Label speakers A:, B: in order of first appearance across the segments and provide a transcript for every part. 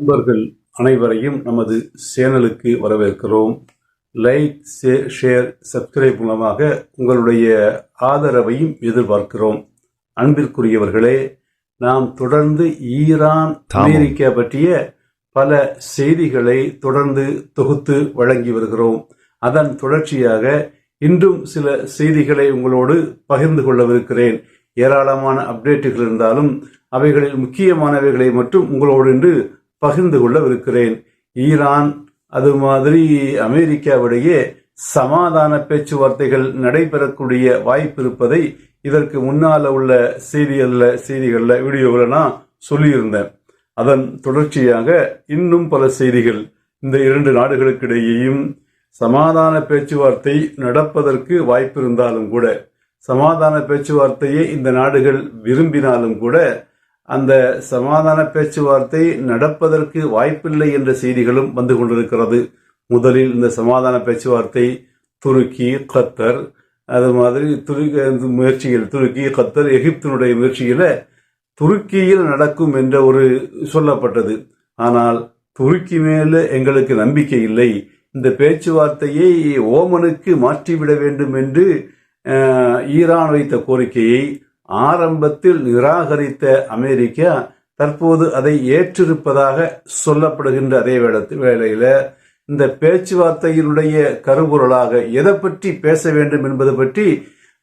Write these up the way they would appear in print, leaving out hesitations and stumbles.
A: நண்பர்கள் அனைவரையும் நமது சேனலுக்கு வரவேற்கிறோம். லைக், ஷேர், சப்ஸ்கிரைப் மூலமாக உங்களுடைய ஆதரவையும் எதிர்பார்க்கிறோம். அன்பிற்குரியவர்களே, நாம் தொடர்ந்து ஈரான், அமெரிக்கா பற்றிய பல செய்திகளை தொடர்ந்து தொகுத்து வழங்கி வருகிறோம். அதன் தொடர்ச்சியாக இன்றும் சில செய்திகளை உங்களோடு பகிர்ந்து கொள்ளவிருக்கிறேன். ஏராளமான அப்டேட்டுகள் இருந்தாலும் அவைகளில் முக்கியமானவைகளை மட்டும் உங்களோடு இன்று பகிர்ந்து கொள்ளவிருக்கிறேன். ஈரான் அது மாதிரி அமெரிக்காவிடையே சமாதான பேச்சுவார்த்தைகள் நடைபெறக்கூடிய வாய்ப்பு இருப்பதை இதற்கு முன்னால உள்ள செய்திகள்ல வீடியோவில் நான் சொல்லியிருந்தேன். அதன் தொடர்ச்சியாக இன்னும் பல செய்திகள். இந்த இரண்டு நாடுகளுக்கிடையேயும் சமாதான பேச்சுவார்த்தை நடப்பதற்கு வாய்ப்பு இருந்தாலும் கூட, சமாதான பேச்சுவார்த்தையை இந்த நாடுகள் விரும்பினாலும் கூட, அந்த சமாதான பேச்சுவார்த்தை நடப்பதற்கு வாய்ப்பில்லை என்ற செய்திகளும் வந்து கொண்டிருக்கிறது. முதலில் இந்த சமாதான பேச்சுவார்த்தை துருக்கி, கத்தர், அது மாதிரி துருக்கி, கத்தர், எகிப்தினுடைய முயற்சியில துருக்கியில் நடக்கும் என்ற ஒரு சொல்லப்பட்டது. ஆனால் துருக்கி மேல எங்களுக்கு நம்பிக்கை இல்லை, இந்த பேச்சுவார்த்தையை ஓமனுக்கு மாற்றிவிட வேண்டும் என்று ஈரான் வைத்த கோரிக்கையை ஆரம்பத்தில் நிராகரித்த அமெரிக்கா தற்போது அதை ஏற்றிருப்பதாக சொல்லப்படுகின்ற அதே வேளையில இந்த பேச்சுவார்த்தையினுடைய கருப்பொருளாக எதை பற்றி பேச வேண்டும் என்பது பற்றி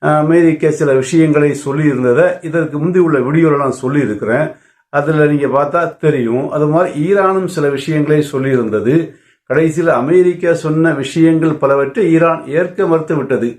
A: அமெரிக்கா சில விஷயங்களை சொல்லியிருந்ததை இதற்கு முந்தி உள்ள வீடியோவில் நான் சொல்லியிருக்கிறேன். அதில் நீங்க பார்த்தா தெரியும். அது மாதிரி ஈரானும் சில விஷயங்களை சொல்லியிருந்தது. கடைசியில் அமெரிக்கா சொன்ன விஷயங்கள் பலவற்றை ஈரான் ஏற்க மறுத்து விட்டது.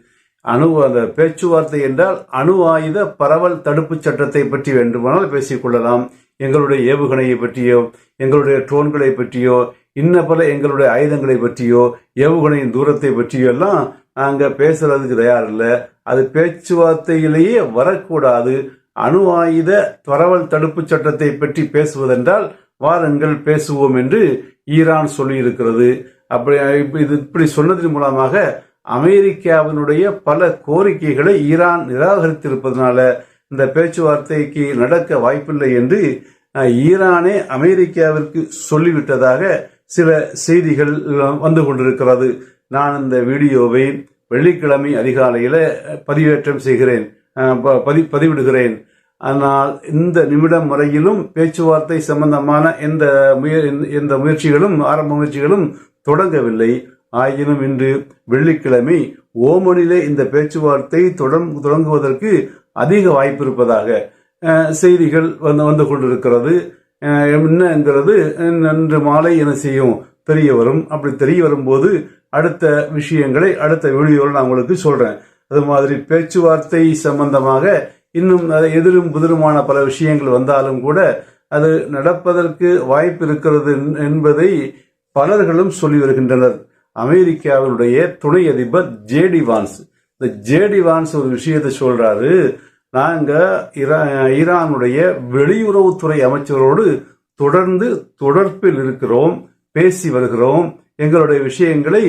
A: அந்த பேச்சுவார்த்தை என்றால் அணு ஆயுத பரவல் தடுப்பு சட்டத்தை பற்றி வேண்டுமானால் பேசிக்கொள்ளலாம். எங்களுடைய ஏவுகணையை பற்றியோ, எங்களுடைய ட்ரோன்களை பற்றியோ, இன்ன பல எங்களுடைய ஆயுதங்களை பற்றியோ, ஏவுகணையின் தூரத்தை பற்றியோ எல்லாம் நாங்க பேசுறதுக்கு தயாரில்லை. அது பேச்சுவார்த்தையிலேயே வரக்கூடாது. அணு ஆயுத பரவல் தடுப்பு சட்டத்தை பற்றி பேசுவதென்றால் வாருங்கள் பேசுவோம் என்று ஈரான் சொல்லியிருக்கிறது. இப்படி சொன்னதன் மூலமாக அமெரிக்காவினுடைய பல கோரிக்கைகளை ஈரான் நிராகரித்திருப்பதனால இந்த பேச்சுவார்த்தைக்கு நடக்க வாய்ப்பில்லை என்று ஈரானே அமெரிக்காவிற்கு சொல்லிவிட்டதாக சில செய்திகள் வந்து கொண்டிருக்கிறது. நான் இந்த வீடியோவை வெள்ளிக்கிழமை அதிகாலையில பதிவேற்றம் செய்கிறேன், பதிவிடுகிறேன். ஆனால் இந்த நிமிடம் வரையிலும் பேச்சுவார்த்தை சம்பந்தமான எந்த முயற்சிகளும் ஆரம்ப முயற்சிகளும் தொடங்கவில்லை. ஆயினும் இன்று வெள்ளிக்கிழமை ஓமனிலே இந்த பேச்சுவார்த்தை தொடங்குவதற்கு அதிக வாய்ப்பு இருப்பதாக செய்திகள் வந்து கொண்டிருக்கிறது. என்னங்கிறது இன்று மாலை என்ன செய்யும் தெரிய வரும். அப்படி தெரிய வரும்போது அடுத்த விஷயங்களை அடுத்த வீடியோவில் நான் உங்களுக்கு சொல்றேன். அது மாதிரி பேச்சுவார்த்தை சம்பந்தமாக இன்னும் எதிரும் புதிருமான பல விஷயங்கள் வந்தாலும் கூட அது நடப்பதற்கு வாய்ப்பு இருக்கிறது என்பதை பலர்களும் சொல்லி வருகின்றனர். அமெரிக்காவினுடைய துணை அதிபர் ஜேடி வான்ஸ், இந்த ஜேடி வான்ஸ் ஒரு விஷயத்தை சொல்றாரு. நாங்க ஈரானுடைய வெளியுறவுத்துறை அமைச்சரோடு தொடர்ந்து தொடர்பில் இருக்கிறோம், பேசி வருகிறோம், எங்களுடைய விஷயங்களை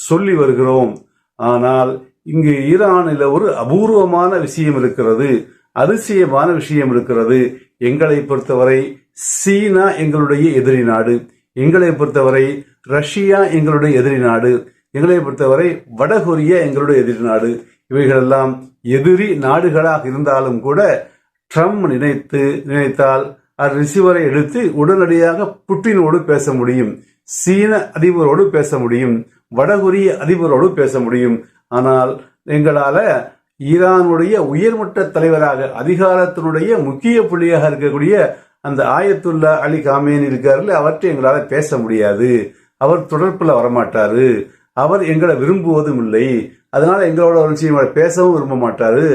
A: சொல்லி வருகிறோம். ஆனால் இங்கு ஈரானில் ஒரு அபூர்வமான விஷயம் இருக்கிறது, அதிசயமான விஷயம் இருக்கிறது. எங்களை பொறுத்தவரை சீனா எங்களுடைய எதிரி நாடு, எங்களை பொறுத்தவரை ரஷ்யா எங்களுடைய எதிரி நாடு, எங்களை பொறுத்தவரை வடகொரியா எங்களுடைய எதிரி நாடு. இவைகளெல்லாம் எதிரி நாடுகளாக இருந்தாலும் கூட ட்ரம்ப் நினைத்தால் ரிசீவரை எடுத்து உடனடியாக புட்டினோடு பேச முடியும், சீன அதிபரோடு பேச முடியும், வடகொரிய அதிபரோடு பேச முடியும். ஆனால் எங்களால ஈரானுடைய உயர்மட்ட தலைவராக அதிகாரத்தினுடைய முக்கிய புள்ளியாக இருக்கக்கூடிய அந்த ஆயத்துல்லா அலி காமேனி இருக்காருல்ல, அவற்றை எங்களால பேச முடியாது. அவர் தொடர்புல வரமாட்டாரு, அவர் எங்களை விரும்புவதும் இல்லை, அதனால எங்களோட ஒரு பேசவும் விரும்ப மாட்டாரு.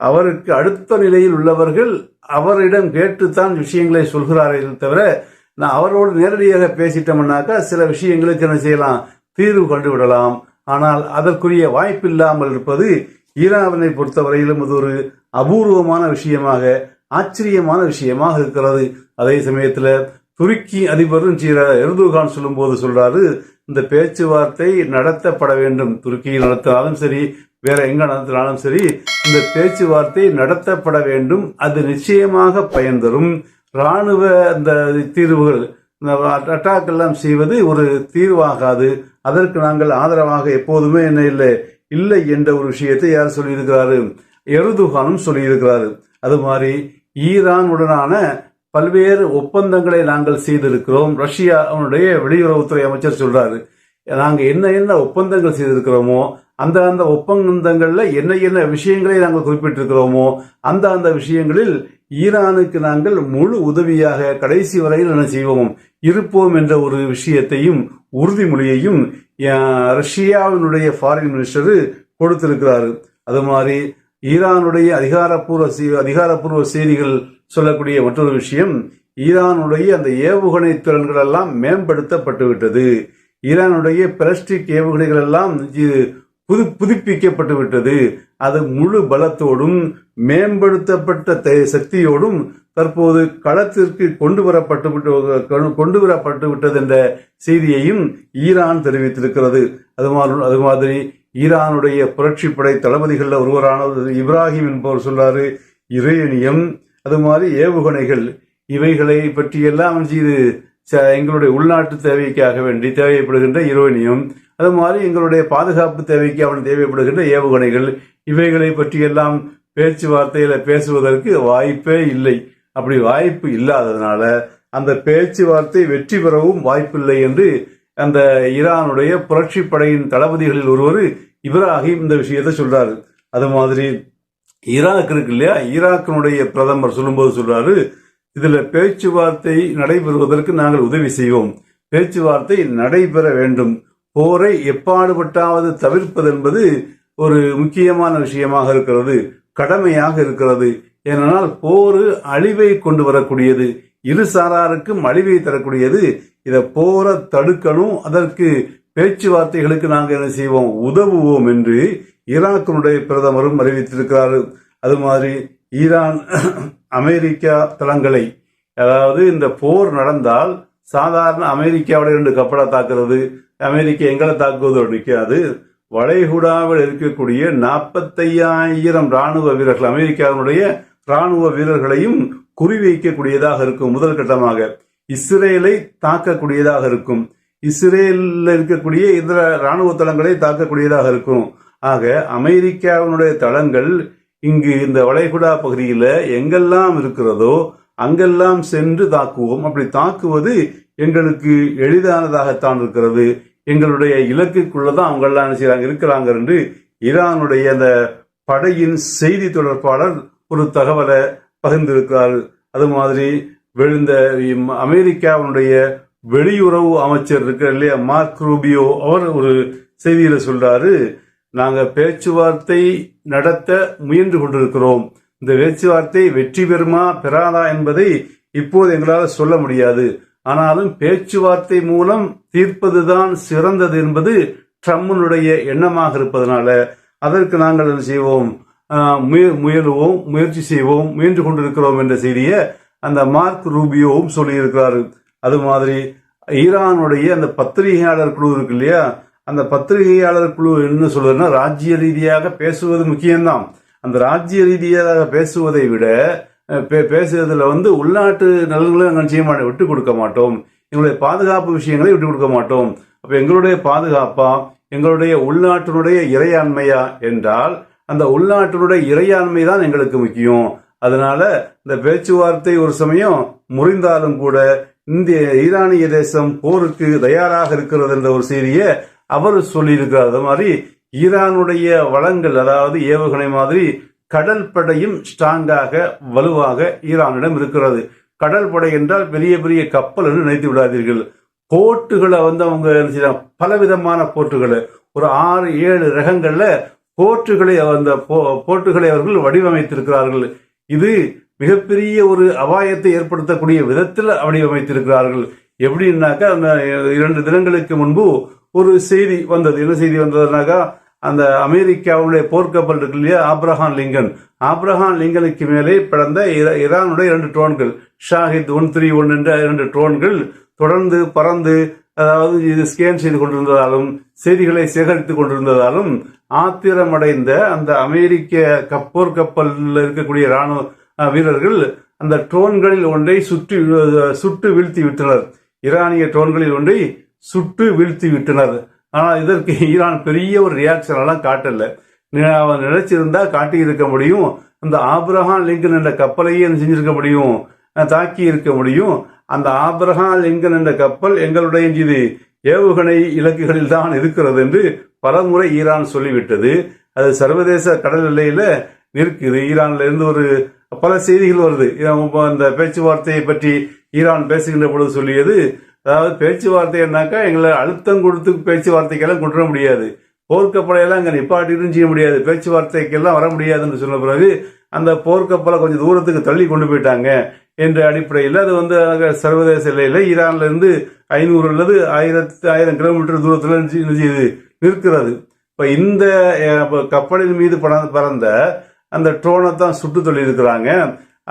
A: அவருக்கு அடுத்த நிலையில் உள்ளவர்கள் அவரிடம் கேட்டுத்தான் விஷயங்களை சொல்கிறார்கள் தவிர நான் அவரோடு நேரடியாக பேசிட்டோம்னாக்கா சில விஷயங்களுக்கு என்ன செய்யலாம், தீர்வு கண்டுவிடலாம். ஆனால் அதற்குரிய வாய்ப்பு இல்லாமல் இருப்பது ஈரானை பொறுத்தவரையிலும் அது ஒரு அபூர்வமான விஷயமாக, ஆச்சரியமான விஷயமாக இருக்கிறது. அதே சமயத்துல துருக்கி அதிபரும் எர்துகான் சொல்லும் போது சொல்றாரு, இந்த பேச்சுவார்த்தை நடத்தப்பட வேண்டும், துருக்கியில் நடத்தினாலும் சரி வேற எங்க நடத்தினாலும் சரி இந்த பேச்சுவார்த்தை நடத்தப்பட வேண்டும், அது நிச்சயமாக பயன் தரும். ராணுவ அந்த தீர்வுகள் அட்டாக் எல்லாம் செய்வது ஒரு தீர்வாகாது, அதற்கு நாங்கள் ஆதரவாக எப்போதுமே என்ன இல்லை என்ற ஒரு விஷயத்தை யார் சொல்லியிருக்கிறாரு? எருதுகானும் சொல்லியிருக்கிறாரு. அது மாதிரி ஈரானுடனான பல்வேறு ஒப்பந்தங்களை நாங்கள் செய்திருக்கிறோம். ரஷ்யாவுடைய வெளியுறவுத்துறை அமைச்சர் சொல்றாரு, நாங்க என்ன ஒப்பந்தங்கள் செய்திருக்கிறோமோ அந்த ஒப்பந்தங்கள்ல என்ன விஷயங்களை நாங்கள் குறிப்பிட்டிருக்கிறோமோ அந்த விஷயங்களில் ஈரானுக்கு நாங்கள் முழு உதவியாக கடைசி வரையில் என்ன செய்வோம், இருப்போம் என்ற ஒரு விஷயத்தையும் உறுதிமொழியையும் ரஷ்யாவினுடைய ஃபாரின் மினிஸ்டர் கொடுத்திருக்கிறாரு. அது மாதிரி ஈரானுடைய அதிகாரப்பூர்வ செய்திகள் சொல்லக்கூடிய மற்றொரு விஷயம், ஈரானுடைய அந்த ஏவுகணை திறன்கள் எல்லாம் மேம்படுத்தப்பட்டு விட்டது. ஈரானுடைய பிளாஸ்டிக் ஏவுகணைகள் எல்லாம் புதுப்பிக்கப்பட்டு விட்டது. அது முழு பலத்தோடும் மேம்படுத்தப்பட்ட சக்தியோடும் தற்போது களத்திற்கு கொண்டு வரப்பட்டு விட்டது என்ற செய்தியையும் ஈரான் தெரிவித்திருக்கிறது. அது மாதிரி ஈரானுடைய புரட்சிப்படை தளபதிகள் ஒருவரான இப்ராஹிம் என்பவர் சொல்றாரு, யுரேனியம் அது மாதிரி ஏவுகணைகள் இவைகளை பற்றியெல்லாம் எங்களுடைய உள்நாட்டு தேவைக்காக வேண்டி தேவைப்படுகின்ற யுரேனியம், அது மாதிரி எங்களுடைய பாதுகாப்பு தேவைக்கு அவன் தேவைப்படுகின்ற ஏவுகணைகள், இவைகளை பற்றியெல்லாம் பேச்சுவார்த்தையில பேசுவதற்கு வாய்ப்பே இல்லை. அப்படி வாய்ப்பு இல்லாததுனால அந்த பேச்சுவார்த்தை வெற்றி பெறவும் வாய்ப்பில்லை என்று அந்த ஈரானுடைய புரட்சி படையின் தளபதிகளில் ஒருவர் இப்ராஹிம் இந்த விஷயத்தை சொல்றாரு. அது மாதிரி ஈராக் இருக்கு இல்லையா, ஈராக்கினுடைய பிரதமர் சொல்லும்போது சொல்றாரு, இதுல பேச்சுவார்த்தை நடைபெறுவதற்கு நாங்கள் உதவி செய்வோம், பேச்சுவார்த்தை நடைபெற வேண்டும், போரை எப்பாடுபட்டாவது தவிர்ப்பது என்பது ஒரு முக்கியமான விஷயமாக இருக்கிறது, கடமையாக இருக்கிறது. ஏனென்றால் போர் அழிவை கொண்டு வரக்கூடியது, இரு சாராருக்கும் அழிவை தரக்கூடியது. இதை போரை தடுக்கணும், அதற்கு பேச்சுவார்த்தைகளுக்கு நாங்கள் என்ன செய்வோம், உதவுவோம் என்று ஈராக்கினுடைய பிரதமரும் அறிவித்திருக்கிறார். அது மாதிரி ஈரான் அமெரிக்கா தளங்களை, அதாவது இந்த போர் நடந்தால் சாதாரண அமெரிக்காவோட 2 கப்பலை தாக்குறது, அமெரிக்கா எங்களை தாக்குவதோடு நிற்காது, வளைகுடாவில் இருக்கக்கூடிய 45,000 ராணுவ வீரர்கள், அமெரிக்காவினுடைய ராணுவ வீரர்களையும் குறிவைக்கக்கூடியதாக இருக்கும். முதல் கட்டமாக இஸ்ரேலை தாக்கக்கூடியதாக இருக்கும், இஸ்ரேலில் இருக்கக்கூடிய இதர ராணுவ தளங்களை தாக்கக்கூடியதாக இருக்கும். ஆக அமெரிக்காவினுடைய தளங்கள் இங்கு இந்த வளைகுடா பகுதியில் எங்கெல்லாம் இருக்கிறதோ அங்கெல்லாம் சென்று தாக்குவோம். அப்படி தாக்குவது எங்களுக்கு எளிதானதாகத்தான் இருக்கிறது, எங்களுடைய இலக்குக்குள்ளதான் அவங்க எல்லாம் இருக்கிறாங்க என்று ஈரானுடைய அந்த படையின் செய்தி தொடர்பாளர் ஒரு தகவலை பகிர்ந்திருக்கிறார். அது மாதிரி விழுந்த அமெரிக்காவுடைய வெளியுறவு அமைச்சர் இருக்கிற இல்லையா, மார்க் ரூபியோ, அவர் ஒரு செய்தியில சொல்றாரு, நாங்க பேச்சுவார்த்தை நடத்த முயன்று கொண்டிருக்கிறோம், இந்த பேச்சுவார்த்தை வெற்றி பெறுமா பெறாதா என்பதை இப்போது எங்களால் சொல்ல முடியாது, ஆனாலும் பேச்சுவார்த்தை மூலம் தீர்ப்பதுதான் சிறந்தது என்பது ட்ரம்பினுடைய எண்ணமாக இருப்பதனால அதற்கு நாங்கள் என்ன செய்வோம், முயலுவோம், முயற்சி செய்வோம், முயன்று கொண்டிருக்கிறோம் என்ற செய்தியை அந்த மார்க் ரூபியோவும் சொல்லியிருக்கிறாரு. அது மாதிரி ஈரானுடைய அந்த பத்திரிகையாளர் குழு இருக்கு இல்லையா, அந்த பத்திரிகையாளர் குழு என்ன சொல்றதுன்னா, ராஜ்ய ரீதியாக பேசுவது முக்கியம்தான், அந்த ராஜ்ய ரீதியாக பேசுவதை விட பேசுறதுல உள்நாட்டு நலன்களை நாங்கள் செய்ய மாட்டோம், விட்டு கொடுக்க மாட்டோம், எங்களுடைய பாதுகாப்பு விஷயங்களை விட்டு கொடுக்க மாட்டோம். அப்ப எங்களுடைய பாதுகாப்பா எங்களுடைய உள்நாட்டினுடைய இறையாண்மையா என்றால் அந்த உள்நாட்டினுடைய இறையாண்மை தான் எங்களுக்கு முக்கியம். அதனால இந்த பேச்சுவார்த்தை ஒரு சமயம் முறிந்தாலும் கூட இந்திய ஈரானிய தேசம் போருக்கு தயாராக இருக்கிறது என்ற ஒரு செய்தியை அவர் சொல்லியிருக்கிறார். அது மாதிரி ஈரானுடைய வளங்கள், அதாவது ஏவுகணை மாதிரி கடல் படையும் ஸ்ட்ராங்காக வலுவாக ஈரானிடம் இருக்கிறது. கடல் படை என்றால் பெரிய பெரிய கப்பல் என்று நினைத்து விடாதீர்கள். போர்ட்டுகளை அவங்க பலவிதமான போர்ட்டுகளை, ஒரு 6-7 ரகங்கள்ல போர்ட்டுகளை அவர்கள் வடிவமைத்திருக்கிறார்கள். இது மிகப்பெரிய ஒரு அபாயத்தை ஏற்படுத்தக்கூடிய விதத்தில் வடிவமைத்திருக்கிறார்கள். எப்படின்னாக்கா, அந்த 2 தினங்களுக்கு முன்பு ஒரு செய்தி வந்தது. என்ன செய்தி வந்ததுனாக்கா, அந்த அமெரிக்காவுடைய போர்க்கப்பல் இருக்கு இல்லையா, ஆப்ரஹாம் லிங்கனுக்கு மேலே பிறந்த ஈரானுடைய 2 ட்ரோன்கள், ஷாஹித் 131 என்ற 2 ட்ரோன்கள் தொடர்ந்து பறந்து, அதாவது இது ஸ்கேன் செய்து கொண்டிருந்ததாலும் செய்திகளை சேகரித்துக் கொண்டிருந்ததாலும் ஆத்திரமடைந்த அந்த அமெரிக்க போர்க்கப்பலில் இருக்கக்கூடிய ராணுவ வீரர்கள் அந்த ட்ரோன்களில் ஒன்றை சுட்டு வீழ்த்தி விட்டனர். ஈரானிய ட்ரோன்களில் ஒன்றை சுட்டு வீழ்த்தி விட்டனர். ஆனால் இதற்கு ஈரான் பெரிய ஒரு ரியாக்ஷன் எல்லாம் காட்டல. அவன் நினைச்சிருந்தா காட்டி இருக்க முடியும். அந்த ஆப்ரஹாம் லிங்கன் என்ற கப்பலையே செஞ்சிருக்க முடியும், தாக்கி இருக்க முடியும். அந்த ஆப்ரஹாம் லிங்கன் என்ற கப்பல் எங்களுடைய இது ஏவுகணை இலக்குகளில் தான் இருக்கிறது என்று பலமுறை ஈரான் சொல்லிவிட்டது. அது சர்வதேச கடல் எல்லையில இருக்குது. ஈரான்ல இருந்து ஒரு பல செய்திகள் வருது. அந்த பேச்சுவார்த்தையை பற்றி ஈரான் பேசுகின்ற பொழுது சொல்லியது, அதாவது பேச்சுவார்த்தைனாக்கா எங்களை அழுத்தம் கொடுத்து பேச்சுவார்த்தைக்கெல்லாம் கொண்டு வர முடியாது, போர்க்கப்பலையெல்லாம் அங்கே நிப்பாட்டிட்டு செய்ய முடியாது, பேச்சுவார்த்தைக்கெல்லாம் வர முடியாதுன்னு சொன்ன பிறகு அந்த போர்க்கப்பலை கொஞ்சம் தூரத்துக்கு தள்ளி கொண்டு போயிட்டாங்க என்ற அடிப்படையில் அது வந்து சர்வதேச எல்லையில் ஈரான்ல இருந்து 500 அல்லது 1000 கிலோமீட்டர் தூரத்தில் நிற்கிறது. இப்ப இந்த கப்பலின் மீது பறந்த அந்த ட்ரோனை தான் சுட்டு தொழிலிருக்கிறாங்க.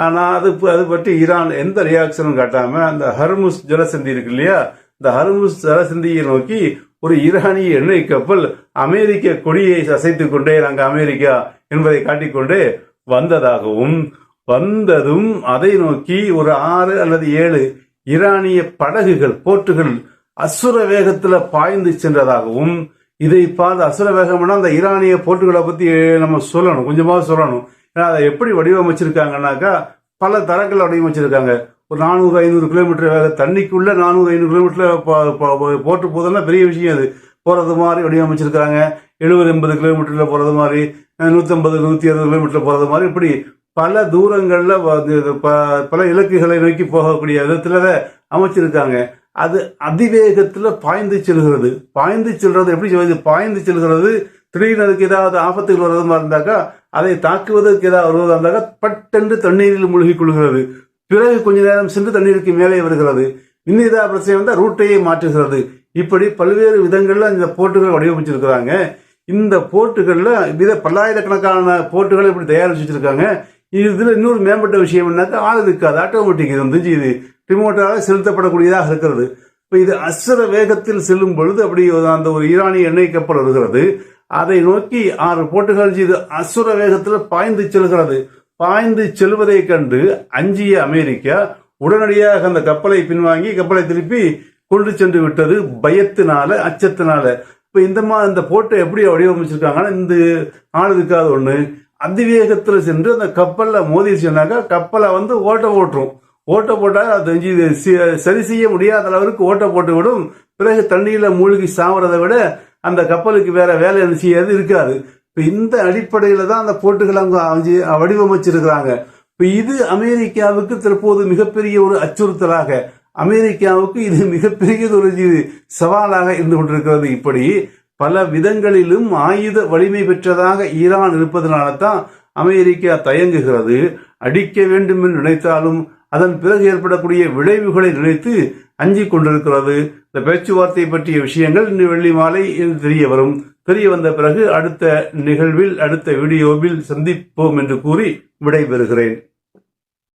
A: ஆனா அது பற்றி ஈரான் எந்த ரியாக்ஷனும் காட்டாம அந்த ஹர்முஸ் ஜலசந்தி இருக்கு இல்லையா, இந்த ஹர்முஸ் ஜலசந்தியை நோக்கி ஒரு ஈரானிய எண்ணெய் கப்பல் அமெரிக்க கொடியை அசைத்துக் கொண்டே நாங்க அமெரிக்கா என்பதை காட்டிக்கொண்டே வந்ததாகவும், வந்ததும் அதை நோக்கி ஒரு 6 அல்லது 7 ஈரானிய படகுகள் போட்டுகள் அசுர வேகத்துல பாய்ந்து சென்றதாகவும், இதை பார்த்து அசுர வேகம்னா அந்த ஈரானிய போட்டுகளை பத்தி நம்ம சொல்லணும், கொஞ்சமாக சொல்லணும். ஏன்னா அதை எப்படி வடிவமைச்சிருக்காங்கன்னாக்கா பல தரங்கள் வடிவமைச்சிருக்காங்க. ஒரு 400-500 கிலோமீட்டர் வேக தண்ணிக்குள்ள 400-500 கிலோமீட்டர் போட்டு போதெல்லா பெரிய விஷயம். அது போறது மாதிரி வடிவமைச்சிருக்காங்க. 70-80 கிலோமீட்டர்ல போறது மாதிரி, 150-160 கிலோமீட்டர் போறது மாதிரி, இப்படி பல தூரங்கள்ல பல இலக்குகளை நோக்கி போகக்கூடிய விதத்துல அமைச்சிருக்காங்க. அது அதிவேகத்துல பாய்ந்து செல்கிறது. பாய்ந்து செல்றது எப்படி பாய்ந்து செல்கிறது, திடீர்னு அதுக்கு ஏதாவது ஆபத்துகள் வருவதா இருந்தாக்கா, அதை தாக்குவதற்கு ஏதாவது வருவதா இருந்தாக்கா பட்டென்று தண்ணீரில் மூழ்கிக் கொள்கிறது. பிறகு கொஞ்ச நேரம் சென்று தண்ணீருக்கு மேலே வருகிறது. இன்னும் ஏதாவது பிரச்சனை வந்தால் ரூட்டையே மாற்றுகிறது. இப்படி பல்வேறு விதங்கள்ல இந்த போட்டுகள் வடிவமைச்சிருக்கிறாங்க. இந்த போட்டுகள்ல பல்லாயிரக்கணக்கான போட்டுகளை இப்படி தயாரிச்சு வச்சிருக்காங்க. இதுல இன்னொரு மேம்பட்ட விஷயம் என்னக்கா, ஆள் இருக்காது, ஆட்டோமேட்டிக். இது வந்து இது ரிமோட்டாக செலுத்தப்படக்கூடியதாக இருக்கிறது. இப்ப இது அசுர வேகத்தில் செல்லும் பொழுது அப்படி அந்த ஒரு ஈரானிய எண்ணெய் கப்பல் வருகிறது. அதை நோக்கி 6 போட்டுகள் இது அசுர வேகத்தில் பாய்ந்து செல்கிறது. பாய்ந்து செல்வதை கண்டு அஞ்சிய அமெரிக்கா உடனடியாக அந்த கப்பலை பின்வாங்கி கப்பலை திருப்பி கொண்டு சென்று விட்டது, பயத்தினால, அச்சத்தினால. இப்ப இந்த போட்டை எப்படி வடிவமைச்சிருக்காங்கன்னா, இந்த ஆள் இருக்காது ஒண்ணு அதிவேகத்துல சென்று அந்த கப்பல்ல மோதிச்சுனாக்கா கப்பலை வந்து ஓட்ட போட்டால் அது சரி செய்ய முடியாத அளவிற்கு ஓட்ட போட்டு விடும். பிறகு தண்ணியில மூழ்கி சாவறதை விட அந்த கப்பலுக்கு வேற வேலை செய்யாது இருக்காது. இந்த அடிப்படையில தான் அந்த போட்டுகளை அவங்க வடிவமைச்சிருக்கிறாங்க. இப்ப இது அமெரிக்காவுக்கு தற்போது மிகப்பெரிய ஒரு அச்சுறுத்தலாக, அமெரிக்காவுக்கு இது மிகப்பெரிய ஒரு சவாலாக இருந்து கொண்டிருக்கிறது. இப்படி பல விதங்களிலும் ஆயுத வலிமை பெற்றதாக ஈரான் இருப்பதனால தான் அமெரிக்கா தயங்குகிறது. அடிக்க வேண்டும் என்று நினைத்தாலும் அதன் பிறகு ஏற்படக்கூடிய விளைவுகளை நினைத்து அஞ்சிக் கொண்டிருக்கிறது. இந்த பேச்சுவார்த்தை பற்றிய விஷயங்கள் இன்று வெள்ளி மாலை தெரிய வந்த பிறகு அடுத்த நிகழ்வில், அடுத்த வீடியோவில் சந்திப்போம் என்று கூறி விடைபெறுகிறேன்.